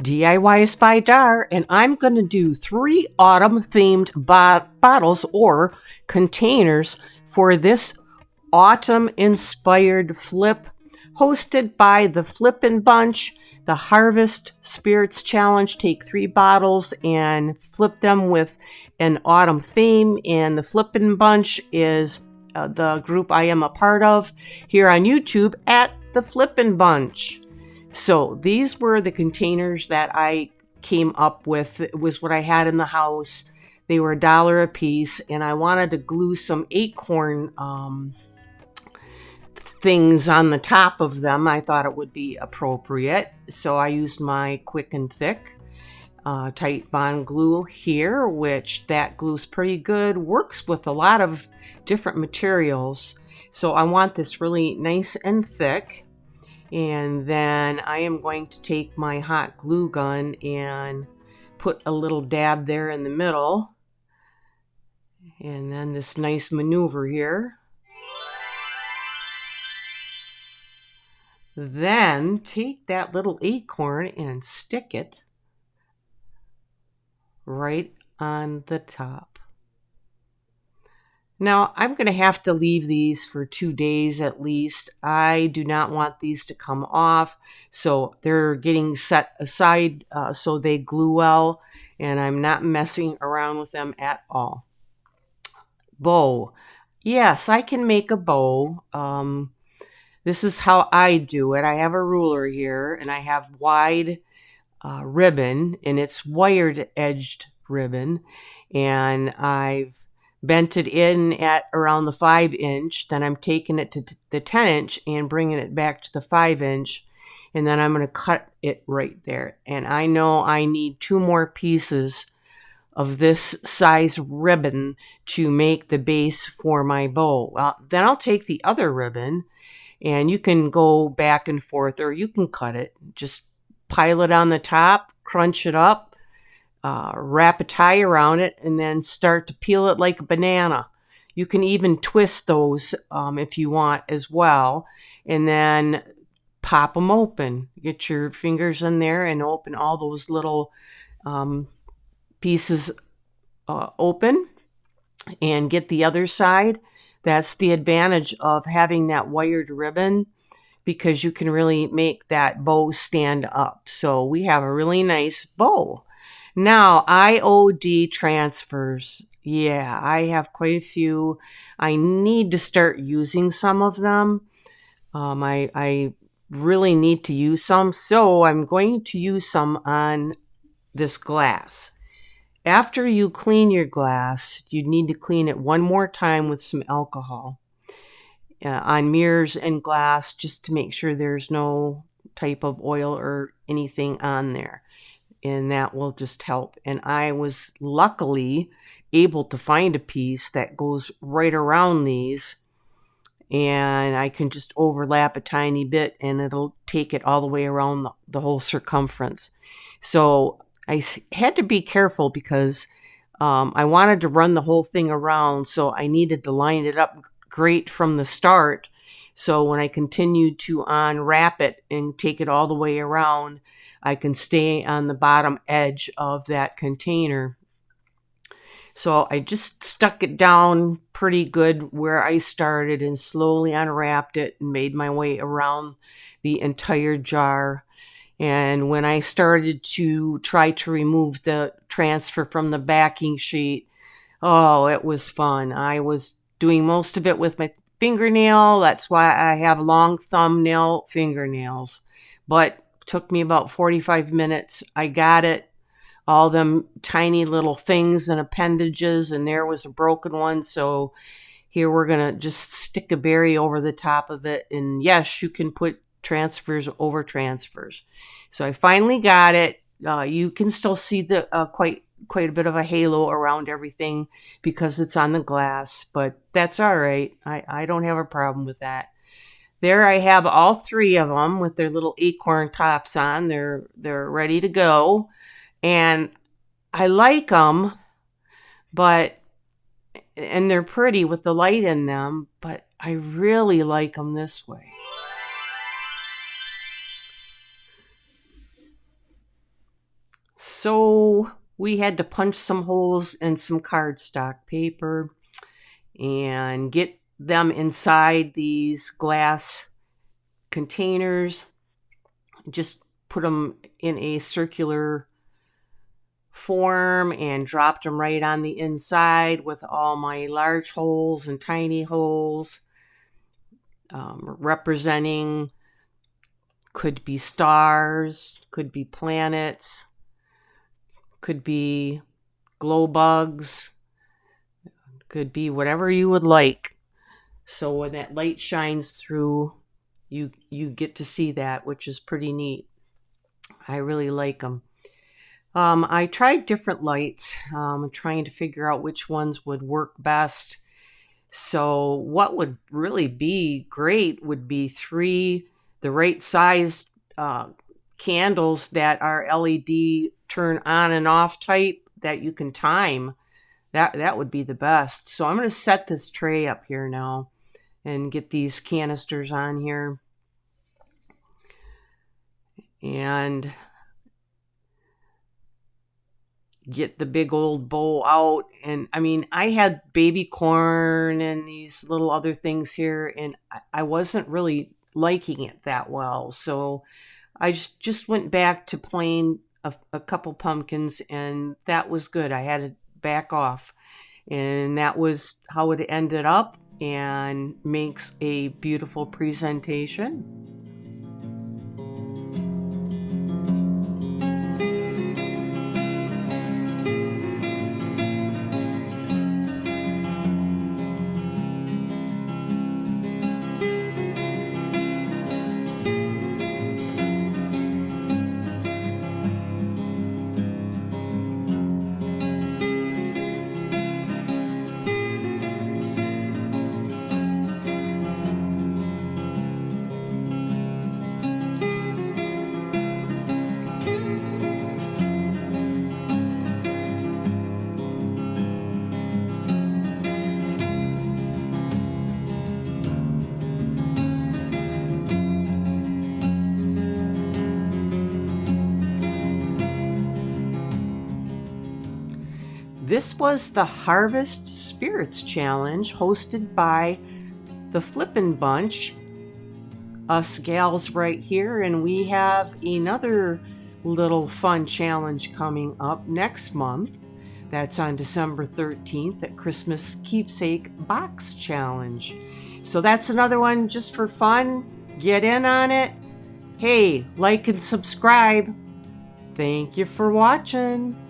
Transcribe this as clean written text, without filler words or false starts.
diys-by-dar, and I'm going to do 3 autumn-themed bottles or containers for this autumn-inspired flip, hosted by the Flippin' Bunch, the Harvest Spirits Challenge. Take 3 bottles and flip them with an autumn theme, and the Flippin' Bunch is the group I am a part of here on YouTube at the Flippin' Bunch. So these were the containers that I came up with. It was what I had in the house. They were $1 a piece, and I wanted to glue some acorn things on the top of them. I thought it would be appropriate. So I used my Quick and Thick tight bond glue here, which that glue's pretty good. Works with a lot of different materials. So I want this really nice and thick. And then I am going to take my hot glue gun and put a little dab there in the middle. And then this nice maneuver here. Then take that little acorn and stick it right on the top. Now, I'm going to have to leave these for 2 days at least. I do not want these to come off, so they're getting set aside so they glue well, and I'm not messing around with them at all. Bow. Yes, I can make a bow. This is how I do it. I have a ruler here, and I have wide ribbon, and it's wired edged ribbon, and I've bent it in at around the 5-inch. Then I'm taking it to the 10-inch and bringing it back to the 5-inch, and then I'm going to cut it right there. And I know I need 2 more pieces of this size ribbon to make the base for my bow. Well, then I'll take the other ribbon, and you can go back and forth, or you can cut it. Just pile it on the top, crunch it up, wrap a tie around it, and then start to peel it like a banana. You can even twist those if you want as well, and then pop them open. Get your fingers in there and open all those little pieces open, and get the other side. That's the advantage of having that wired ribbon, because you can really make that bow stand up. So we have a really nice bow. Now, IOD transfers. Yeah, I have quite a few. I need to start using some of them. I really need to use some, so I'm going to use some on this glass. After you clean your glass, you need to clean it one more time with some alcohol on mirrors and glass, just to make sure there's no type of oil or anything on there. And that will just help. And I was luckily able to find a piece that goes right around these, and I can just overlap a tiny bit and it'll take it all the way around the whole circumference. So I had to be careful because I wanted to run the whole thing around, so I needed to line it up great from the start. So when I continued to unwrap it and take it all the way around, I can stay on the bottom edge of that container. So I just stuck it down pretty good where I started and slowly unwrapped it and made my way around the entire jar. And when I started to try to remove the transfer from the backing sheet, oh, it was fun. I was doing most of it with my fingernail. That's why I have long thumbnail fingernails. But took me about 45 minutes. I got it. All them tiny little things and appendages, and there was a broken one. So here we're going to just stick a berry over the top of it. And yes, you can put transfers over transfers. So I finally got it. You can still see the quite a bit of a halo around everything because it's on the glass, but that's all right. I don't have a problem with that. There I have all 3 of them with their little acorn tops on. They're ready to go. And I like them, and they're pretty with the light in them, but I really like them this way. So we had to punch some holes in some cardstock paper and get them inside these glass containers. Just put them in a circular form and dropped them right on the inside with all my large holes and tiny holes, representing, could be stars, could be planets, could be glow bugs, could be whatever you would like. So when that light shines through, you get to see that, which is pretty neat. I really like them. I tried different lights, trying to figure out which ones would work best. So what would really be great would be 3 the right size candles that are LED turn on and off type that you can time. That would be the best. So I'm going to set this tray up here now and get these canisters on here. And get the big old bowl out. And I mean, I had baby corn and these little other things here, and I wasn't really liking it that well. So I just went back to plain a couple pumpkins, and that was good. I had to back off. And that was how it ended up, and makes a beautiful presentation. This was the Harvest Spirits Challenge hosted by the Flippin' Bunch, us gals right here, and we have another little fun challenge coming up next month. That's on December 13th at Christmas Keepsake Box Challenge. So that's another one just for fun. Get in on it. Hey, like and subscribe. Thank you for watching.